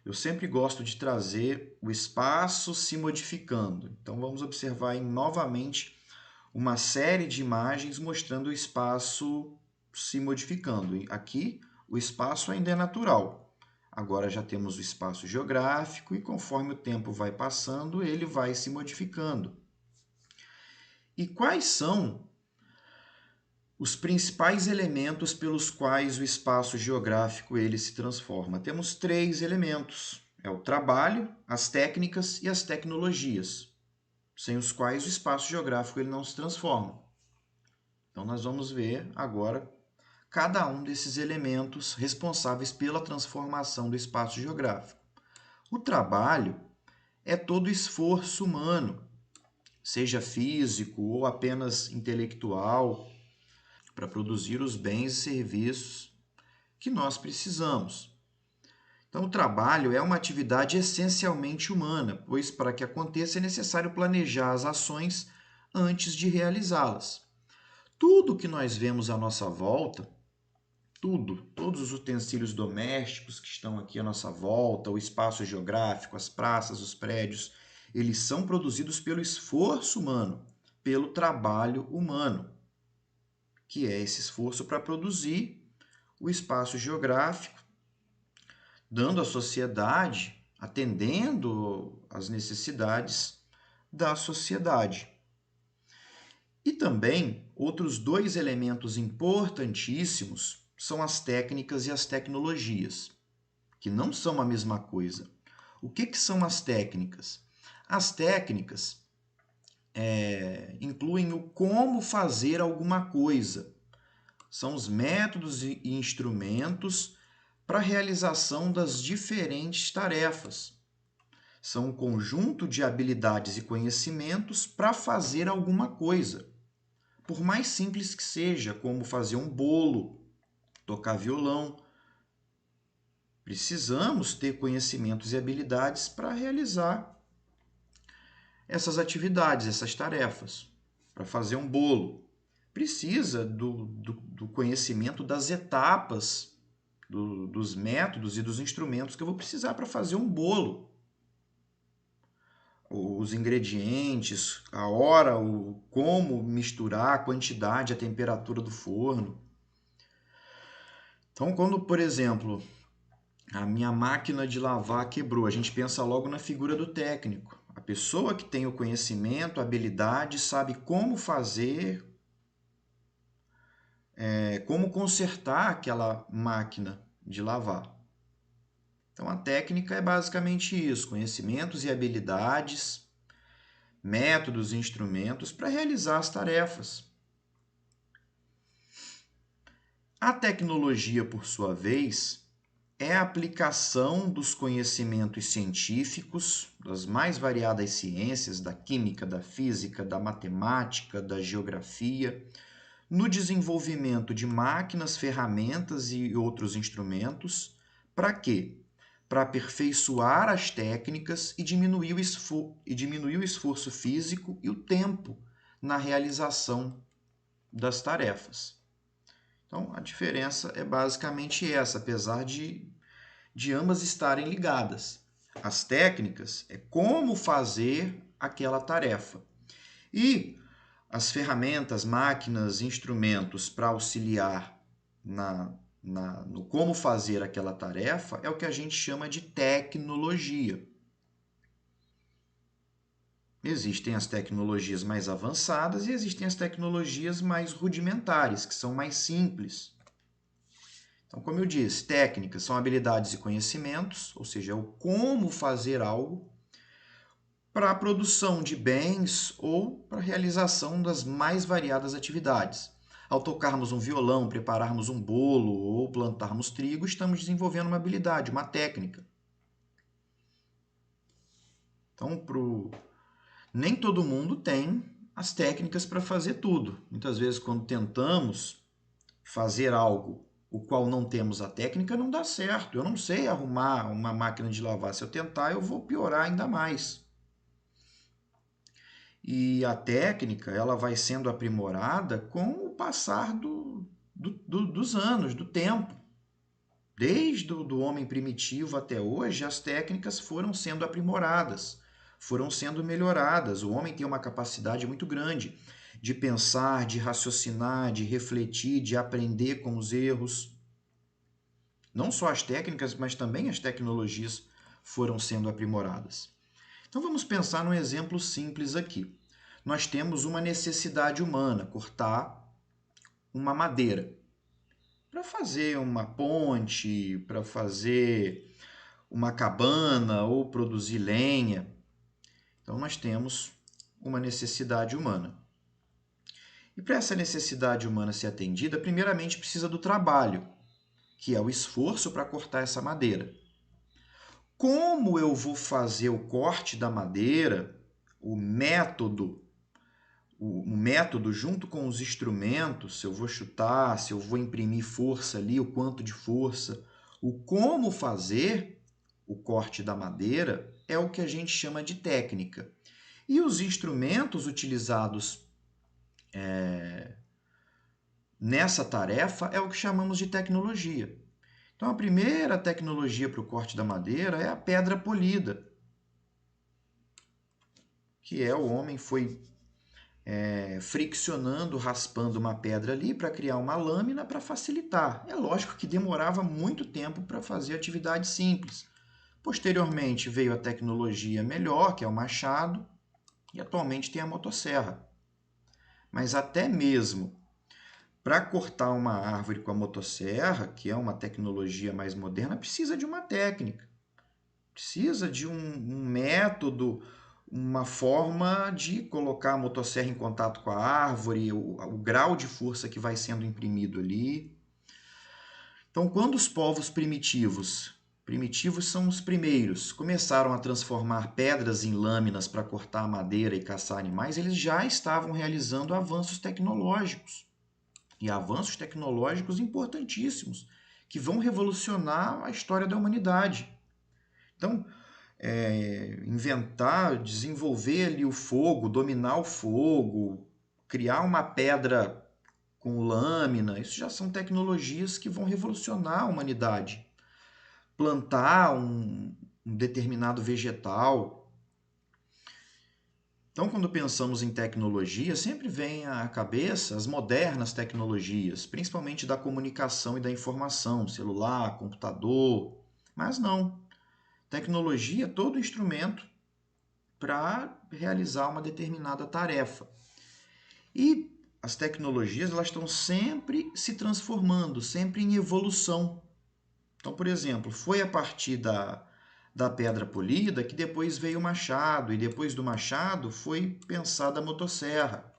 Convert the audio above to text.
eu sempre gosto de trazer o espaço se modificando. Então, vamos observar novamente uma série de imagens mostrando o espaço se modificando. Aqui, o espaço ainda é natural. Agora já temos o espaço geográfico e conforme o tempo vai passando, ele vai se modificando. E quais são os principais elementos pelos quais o espaço geográfico ele se transforma? Temos três elementos: é o trabalho, as técnicas e as tecnologias, sem os quais o espaço geográfico ele não se transforma. Então nós vamos ver agora cada um desses elementos responsáveis pela transformação do espaço geográfico. O trabalho é todo esforço humano, seja físico ou apenas intelectual, para produzir os bens e serviços que nós precisamos. Então, o trabalho é uma atividade essencialmente humana, pois para que aconteça é necessário planejar as ações antes de realizá-las. Tudo que nós vemos à nossa volta, todos os utensílios domésticos que estão aqui à nossa volta, o espaço geográfico, as praças, os prédios, eles são produzidos pelo esforço humano, pelo trabalho humano, que é esse esforço para produzir o espaço geográfico, dando à sociedade, atendendo às necessidades da sociedade. E também outros dois elementos importantíssimos são as técnicas e as tecnologias, que não são a mesma coisa. O que são as técnicas? As técnicas incluem o como fazer alguma coisa. São os métodos e instrumentos para a realização das diferentes tarefas. São um conjunto de habilidades e conhecimentos para fazer alguma coisa. Por mais simples que seja, como fazer um bolo, tocar violão, precisamos ter conhecimentos e habilidades para realizar essas atividades, essas tarefas. Para fazer um bolo, precisa do conhecimento das etapas, dos métodos e dos instrumentos que eu vou precisar para fazer um bolo. Os ingredientes, a hora, como misturar, a quantidade, a temperatura do forno. Então, quando, por exemplo, a minha máquina de lavar quebrou, a gente pensa logo na figura do técnico. A pessoa que tem o conhecimento, a habilidade, sabe como fazer, como consertar aquela máquina de lavar. Então, a técnica é basicamente isso: conhecimentos e habilidades, métodos e instrumentos para realizar as tarefas. A tecnologia, por sua vez, é a aplicação dos conhecimentos científicos, das mais variadas ciências, da química, da física, da matemática, da geografia, no desenvolvimento de máquinas, ferramentas e outros instrumentos. Para quê? Para aperfeiçoar as técnicas e diminuir o esforço físico e o tempo na realização das tarefas. Então, a diferença é basicamente essa, apesar de ambas estarem ligadas. As técnicas é como fazer aquela tarefa. E as ferramentas, máquinas, instrumentos para auxiliar no como fazer aquela tarefa é o que a gente chama de tecnologia. Existem as tecnologias mais avançadas e existem as tecnologias mais rudimentares, que são mais simples. Então, como eu disse, técnicas são habilidades e conhecimentos, ou seja, é o como fazer algo para a produção de bens ou para a realização das mais variadas atividades. Ao tocarmos um violão, prepararmos um bolo ou plantarmos trigo, estamos desenvolvendo uma habilidade, uma técnica. Então, nem todo mundo tem as técnicas para fazer tudo. Muitas vezes, quando tentamos fazer algo o qual não temos a técnica, não dá certo. Eu não sei arrumar uma máquina de lavar. Se eu tentar, eu vou piorar ainda mais. E a técnica ela vai sendo aprimorada com o passar dos anos, do tempo. Desde o homem primitivo até hoje, as técnicas foram sendo aprimoradas, foram sendo melhoradas. O homem tem uma capacidade muito grande de pensar, de raciocinar, de refletir, de aprender com os erros. Não só as técnicas, mas também as tecnologias foram sendo aprimoradas. Então vamos pensar num exemplo simples aqui. Nós temos uma necessidade humana, cortar uma madeira para fazer uma ponte, para fazer uma cabana ou produzir lenha. Então nós temos uma necessidade humana. E para essa necessidade humana ser atendida, primeiramente precisa do trabalho, que é o esforço para cortar essa madeira. Como eu vou fazer o corte da madeira, o método junto com os instrumentos, se eu vou chutar, se eu vou imprimir força ali, o quanto de força, o como fazer o corte da madeira é o que a gente chama de técnica. E os instrumentos utilizados nessa tarefa é o que chamamos de tecnologia. Então, a primeira tecnologia para o corte da madeira é a pedra polida, que é o homem foi friccionando, raspando uma pedra ali para criar uma lâmina para facilitar. É lógico que demorava muito tempo para fazer atividade simples. Posteriormente veio a tecnologia melhor, que é o machado, e atualmente tem a motosserra. Mas até mesmo para cortar uma árvore com a motosserra, que é uma tecnologia mais moderna, precisa de uma técnica, precisa de um método, uma forma de colocar a motosserra em contato com a árvore, o grau de força que vai sendo imprimido ali. Então, quando os povos primitivos são os primeiros, começaram a transformar pedras em lâminas para cortar madeira e caçar animais, eles já estavam realizando avanços tecnológicos. E avanços tecnológicos importantíssimos, que vão revolucionar a história da humanidade. Então, inventar, desenvolver ali o fogo, dominar o fogo, criar uma pedra com lâmina, isso já são tecnologias que vão revolucionar a humanidade. Plantar um determinado vegetal. Então, quando pensamos em tecnologia, sempre vem à cabeça as modernas tecnologias, principalmente da comunicação e da informação, celular, computador. Mas não. Tecnologia é todo instrumento para realizar uma determinada tarefa. E as tecnologias elas estão sempre se transformando, sempre em evolução. Então, por exemplo, foi a partir da pedra polida que depois veio o machado, e depois do machado foi pensada a motosserra.